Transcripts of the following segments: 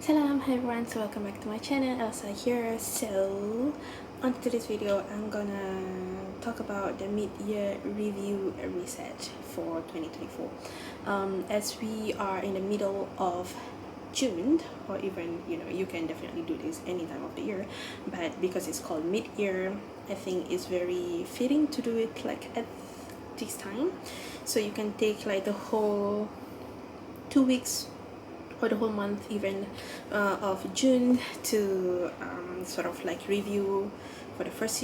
Salam, hi everyone, so welcome back to my channel. Elsa here. So on today's video I'm gonna talk about the mid-year review reset for 2024. As we are in the middle of June, or even you can definitely do this any time of the year, but because it's called mid-year, I think it's very fitting to do it like at this time, so you can take like the whole 2 weeks or the whole month even of June to sort of like review for the first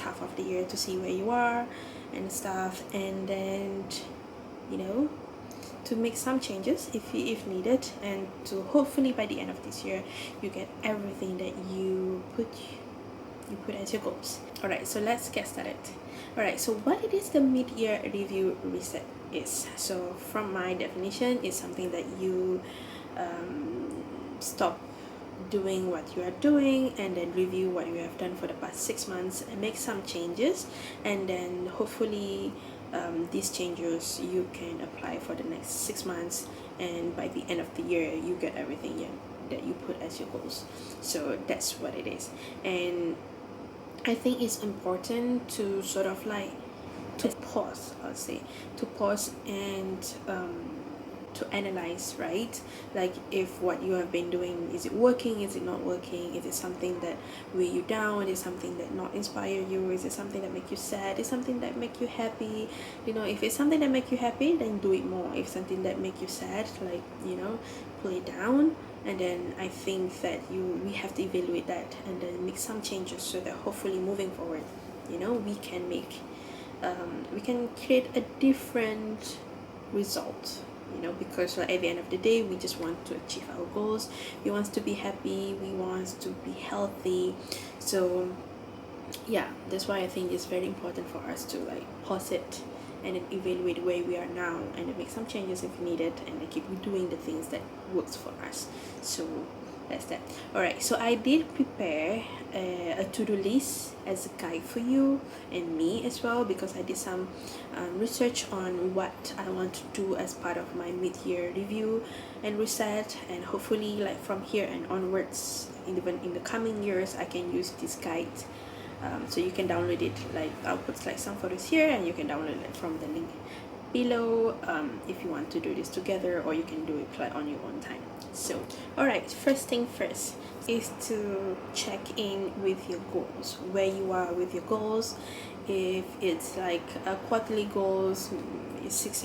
half of the year, to see where you are and stuff, and then to make some changes if needed, and to hopefully by the end of this year you get everything that you put as your goals. Alright, so let's get started. Alright, so what it is the mid-year review reset is. So from my definition, it's something that you stop doing what you are doing and then review what you have done for the past 6 months and make some changes, and then hopefully these changes you can apply for the next 6 months, and by the end of the year you get everything that you put as your goals. So that's what it is, and I think it's important to sort of like to pause, and to analyze, right? Like, if what you have been doing, is it working, is it not working, is it something that weigh you down, is it something that not inspire you, is it something that make you sad, is it something that make you happy? If it's something that make you happy, then do it more. If something that make you sad, like pull it down. And then I think that we have to evaluate that and then make some changes, so that hopefully moving forward we can make we can create a different result, because at the end of the day we just want to achieve our goals. We want to be happy, we want to be healthy. So yeah, that's why I think it's very important for us to like pause it and then evaluate where we are now, and then make some changes if needed, and then keep doing the things that works for us. So that's that. Alright, so I did prepare a to-do list as a guide for you and me as well, because I did some research on what I want to do as part of my mid-year review and reset, and hopefully like from here and onwards, even in the coming years, I can use this guide. So you can download it, like I'll put like some photos here, and you can download it from the link below if you want to do this together, or you can do it like on your own time. So alright, first thing first is to check in with your goals, where you are with your goals. If it's like quarterly goals,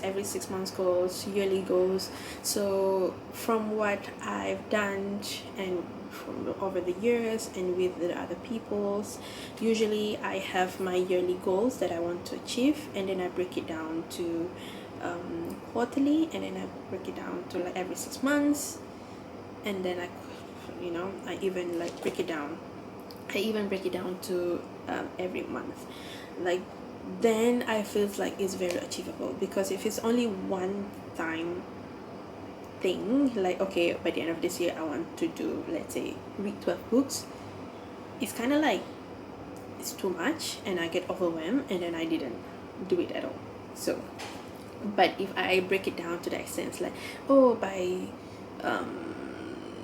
every 6 months goals, yearly goals. So from what I've done and from over the years and with the other people's, usually I have my yearly goals that I want to achieve, and then I break it down to quarterly, and then I break it down to like every 6 months, and then I even like break it down to every month. Like, then I feel like it's very achievable, because if it's only one time thing, like okay, by the end of this year I want to do, let's say, read 12 books, it's kind of like it's too much and I get overwhelmed, and then I didn't do it at all. So but if I break it down to the extent like, oh, by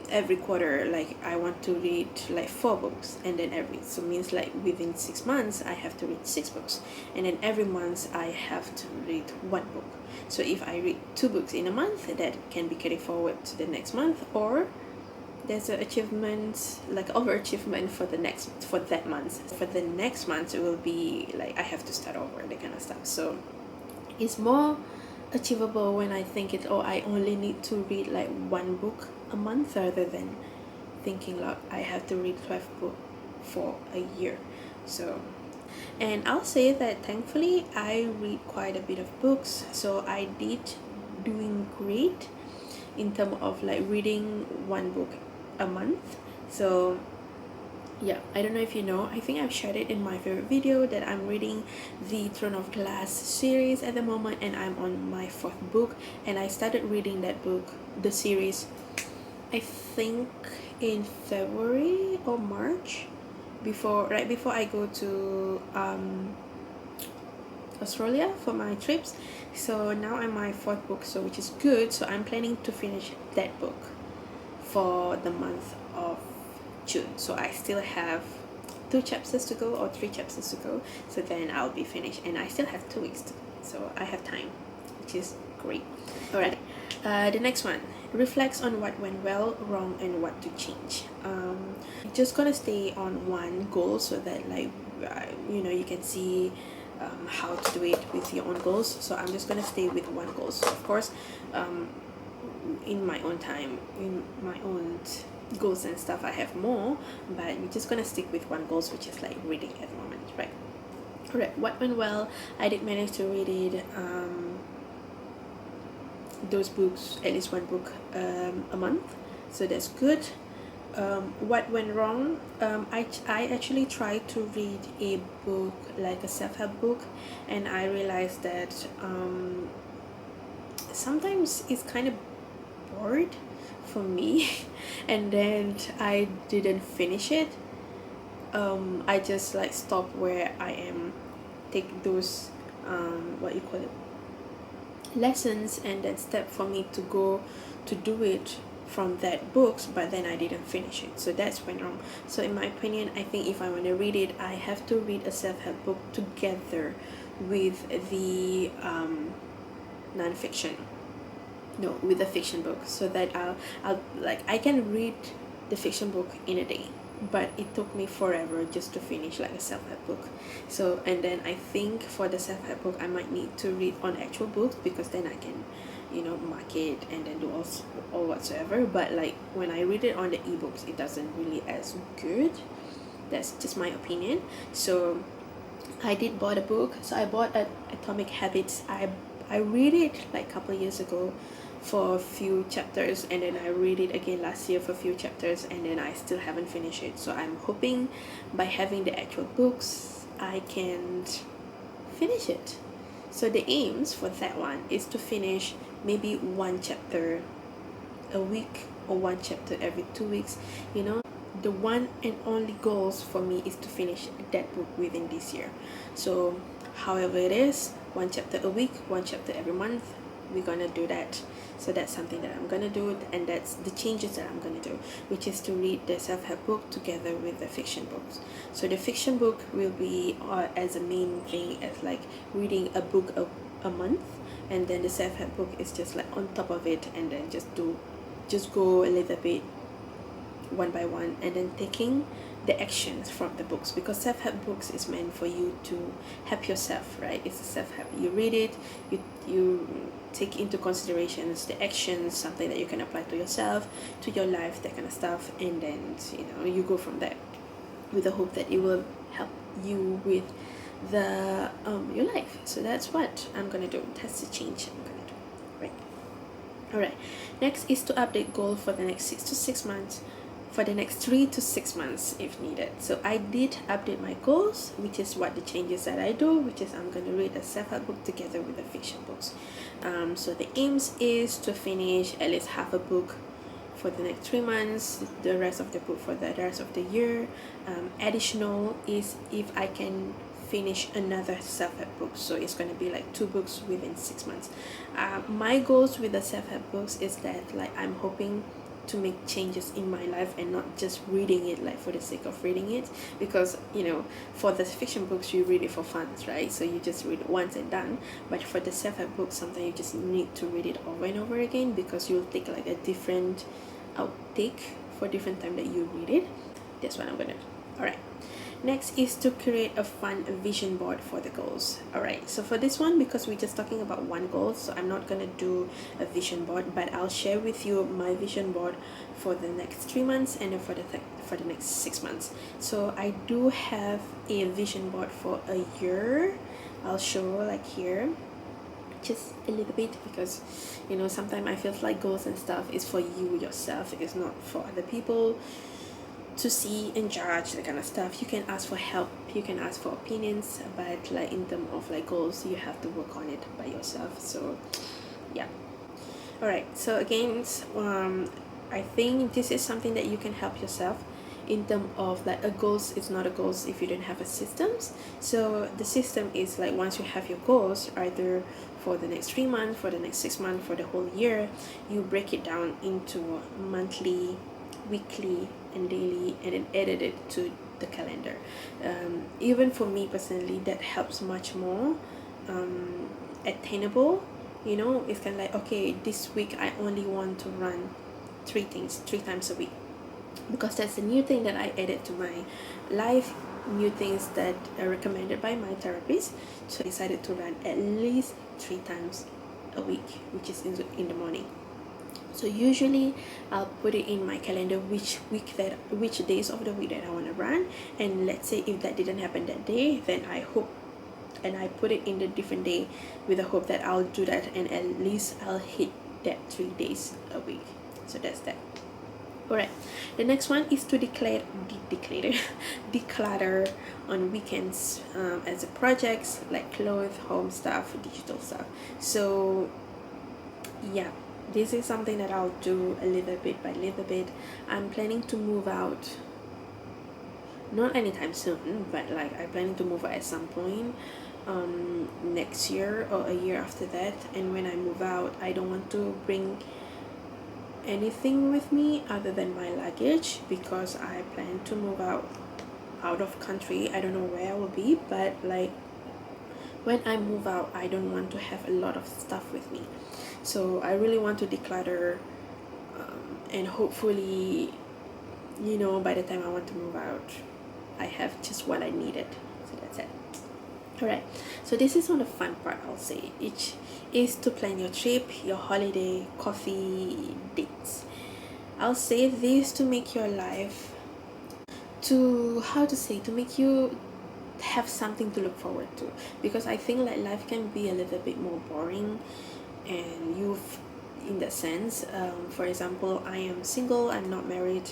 every quarter, like I want to read like 4 books, and then so means like within 6 months I have to read 6 books, and then every month I have to read 1 book. So if I read 2 books in a month, that can be carried forward to the next month, or there's an achievement, like overachievement for that month. For the next month it will be like I have to start over, that kind of stuff. So it's more achievable when I think I only need to read like 1 book a month, rather than thinking like I have to read 12 books for a year. So, and I'll say that thankfully I read quite a bit of books, so I did doing great in terms of like reading 1 book a month. So yeah, I don't know if you know, I think I've shared it in my favorite video, that I'm reading the Throne of Glass series at the moment, and I'm on my 4th book, and I started reading that book, the series, I think in February or March, right before I go to Australia for my trips. So now I'm my 4th book, so which is good. So I'm planning to finish that book for the month of June. So I still have 2 chapters to go, or 3 chapters to go, so then I'll be finished, and I still have 2 weeks to go, so I have time, which is great. All right, the next one, reflects on what went well, wrong, and what to change. Just gonna stay on one goal so that like you can see how to do it with your own goals. So I'm just gonna stay with one goal. So of course, in my own time, in my own goals and stuff, I have more, but we're just gonna stick with one goals, which is like reading at the moment, right? Alright, what went well, I did manage to read it, those books, at least one book a month, so that's good. What went wrong, I actually tried to read a book, like a self-help book, and I realized that sometimes it's kind of bored for me and then I didn't finish it. I just like stop where I am, take those what you call it, lessons, and then step for me to go to do it from that books, but then I didn't finish it, so that's went wrong. So in my opinion, I think if I want to read it, I have to read a self-help book together with the non-fiction, no, with the fiction book, so that I'll like, I can read the fiction book in a day, but it took me forever just to finish like a self-help book. So, and then I think for the self-help book, I might need to read on actual books, because then I can mark it and then do all whatsoever. But like when I read it on the ebooks, it doesn't really as good. That's just my opinion. So I did bought a book. So I bought Atomic Habits. I read it like a couple of years ago for a few chapters, and then I read it again last year for a few chapters, and then I still haven't finished it. So I'm hoping by having the actual books, I can finish it. So the aims for that one is to finish maybe 1 chapter a week, or 1 chapter every 2 weeks. The one and only goals for me is to finish that book within this year. So however it is, 1 chapter a week, 1 chapter every month, we're gonna do that. So that's something that I'm gonna do, and that's the changes that I'm gonna do, which is to read the self-help book together with the fiction books. So the fiction book will be as a main thing, as like reading a book a month, and then the self-help book is just like on top of it, and then just go a little bit one by one, and then taking the actions from the books, because self-help books is meant for you to help yourself, right? It's a self-help. You read it, you take into considerations the actions, something that you can apply to yourself, to your life, that kind of stuff, and then you go from there with the hope that it will help you with your life. So that's what I'm gonna do. That's the change I'm gonna do, right? All right, next is to update goal for the next 6 months, for the next 3 to 6 months if needed. So I did update my goals, which is what the changes that I do, which is I'm going to read a self-help book together with the fiction books. So the aims is to finish at least half a book for the next 3 months, the rest of the book for the rest of the year. Additional is if I can finish another self-help book, so it's going to be like 2 books within 6 months. My goals with the self-help books is that like I'm hoping to make changes in my life, and not just reading it like for the sake of reading it, because for the fiction books you read it for fun, right? So you just read it once and done. But for the self-help books, sometimes you just need to read it over and over again, because you'll take like a different outtake for different time that you read it. That's what I'm gonna do. All right, next is to create a fun vision board for the goals. All right, so for this one, because we're just talking about one goal, so I'm not gonna do a vision board, but I'll share with you my vision board for the next 3 months, and then for the next 6 months. So I do have a vision board for a year. I'll show like here just a little bit, because sometimes I feel like goals and stuff is for you yourself, it's not for other people to see and judge, that kind of stuff. You can ask for help, you can ask for opinions, but like in terms of like goals, you have to work on it by yourself. So yeah. All right, so again, I think this is something that you can help yourself in terms of like a goals. It's not a goals if you don't have a systems. So the system is like, once you have your goals, either for the next 3 months, for the next 6 months, for the whole year. You break it down into monthly, weekly, and daily, and then edit it to the calendar. Even for me personally, that helps much more attainable. It's kind of like, okay, this week I only want to run three things 3 times a week, because that's the new thing that I added to my life, new things that are recommended by my therapist. So I decided to run at least 3 times a week, which is in the morning. So usually I'll put it in my calendar which days of the week that I want to run. And let's say if that didn't happen that day, then I hope, and I put it in the different day with the hope that I'll do that, and at least I'll hit that 3 days a week. So that's that. Alright, the next one is to declutter on weekends, as a projects like clothes, home stuff, digital stuff. So yeah, this is something that I'll do a little bit by little bit. I'm planning to move out, not anytime soon, but like I'm planning to move out at some point next year or a year after that. And when I move out, I don't want to bring anything with me other than my luggage, because I plan to move out of country. I don't know where I will be, but like when I move out, I don't want to have a lot of stuff with me. So I really want to declutter, and hopefully, by the time I want to move out, I have just what I needed. So that's it. Alright, so this is on the fun part, I'll say. Each is to plan your trip, your holiday, coffee dates. I'll say this to make your life, to make you have something to look forward to, because I think like life can be a little bit more boring, and you've in that sense. For example, I am single, I'm not married.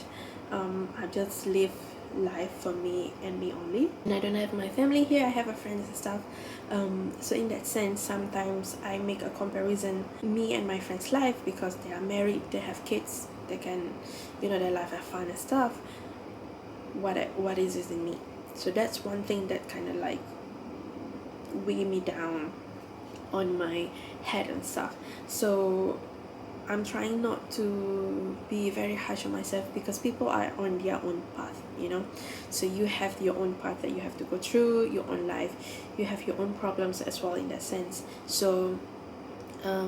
I just live life for me and me only, and I don't have my family here. I have a friends and stuff. So in that sense, sometimes I make a comparison me and my friends' life, because they are married, they have kids, they can, their life have fun and stuff. What is this in me? So that's one thing that kind of like weigh me down on my head and stuff. So I'm trying not to be very harsh on myself, because people are on their own path, so you have your own path that you have to go through, your own life, you have your own problems as well in that sense. So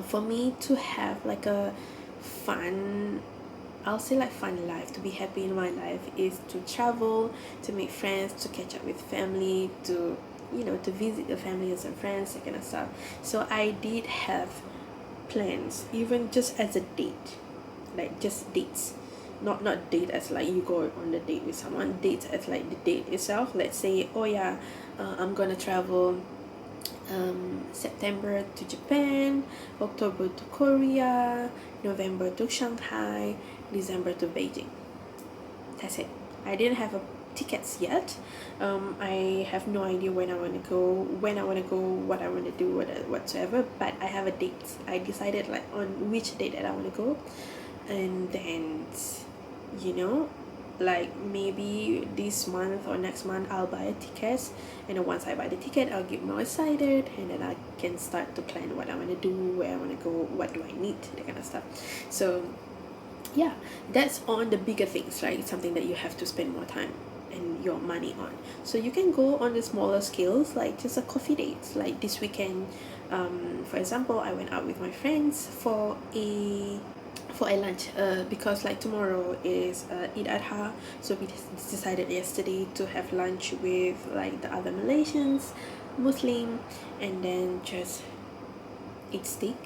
for me to have like a fun, I'll say like fun life, to be happy in my life, is to travel, to make friends, to catch up with family, to to visit the families and friends, that kind of stuff. So I did have plans, even just as a date, like just dates, not date as like you go on the date with someone, dates as like the date itself. Let's say, oh yeah, I'm gonna travel September to Japan, October to Korea, November to Shanghai, December to Beijing. That's it. I didn't have a tickets yet. I have no idea when I want to go, what I want to do, whatsoever, but I have a date. I decided like on which date that I want to go, and then like maybe this month or next month I'll buy a ticket, and then once I buy the ticket, I'll get more excited, and then I can start to plan what I want to do, where I want to go, what do I need, that kind of stuff. So yeah, that's on the bigger things, right? It's something that you have to spend more time and your money on. So you can go on the smaller scales, like just a coffee date. Like this weekend, for example, I went out with my friends for a lunch, because like tomorrow is Eid Adha, so we decided yesterday to have lunch with like the other Malaysians, Muslim, and then just eat steak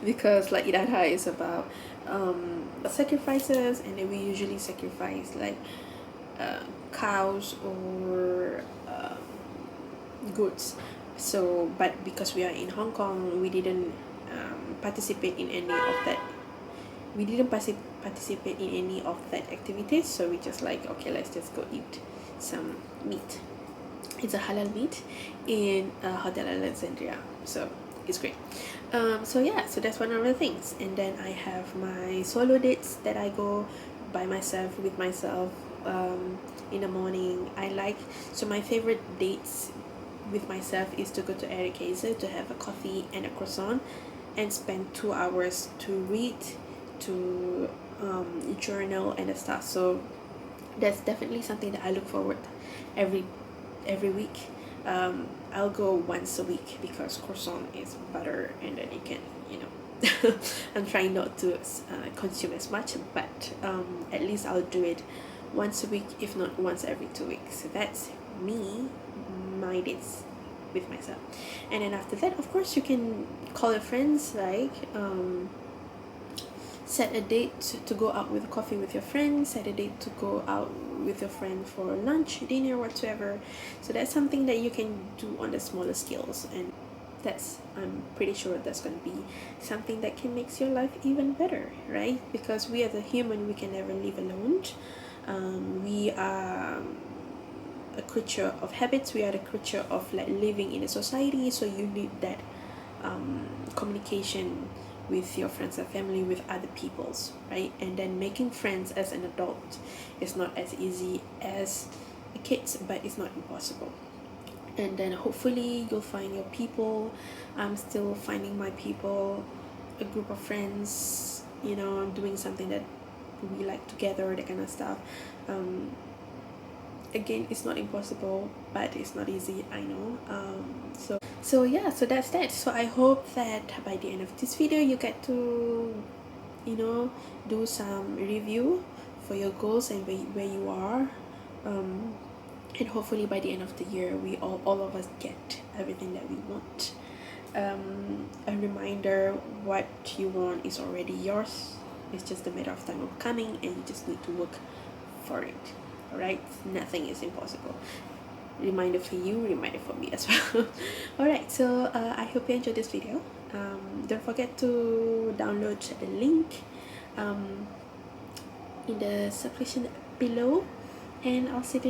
because like Eid Adha is about sacrifices, and then we usually sacrifice like cows or goats. So but because we are in Hong Kong, we didn't participate in any of that. We didn't participate in any of that activities, so we just like, okay, let's just go eat some meat. It's a halal meat in Hotel Alexandria, so it's great. So yeah, so that's one of the things. And then I have my solo dates that I go by myself, with myself, in the morning. So my favorite dates with myself is to go to Eric to have a coffee and a croissant and spend 2 hours to read, to journal and stuff. So that's definitely something that I look forward every week. I'll go once a week because croissant is butter, and then you can, you know, I'm trying not to consume as much, but at least I'll do it once a week, if not once every 2 weeks. So that's me, my dates with myself. And then after that, of course, you can call your friends, like set a date to go out with coffee with your friends, set a date to go out with your friend for lunch, dinner, whatsoever. So that's something that you can do on the smaller scales, and that's, I'm pretty sure that's going to be something that can make your life even better, right? Because we as a human, we can never live alone. We are a creature of habits. We are the creature of like living in a society, so you need that communication with your friends and family, with other people's, right? And then making friends as an adult is not as easy as a kid, but it's not impossible. And then hopefully you'll find your people. I'm still finding my people, a group of friends, you know, doing something that we like together, that kind of stuff. Again, it's not impossible, but it's not easy, I know. So yeah, so that's that. So I hope that by the end of this video you get to, you know, do some review for your goals and where you are, and hopefully by the end of the year we all of us get everything that we want. A reminder, what you want is already yours. It's just a matter of time of coming, and you just need to work for it. Alright, nothing is impossible. Reminder for you, reminder for me as well. Alright, so I hope you enjoyed this video. Don't forget to download the link in the subscription below, and I'll see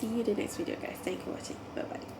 you in the next video, guys. Thank you for watching. Bye bye.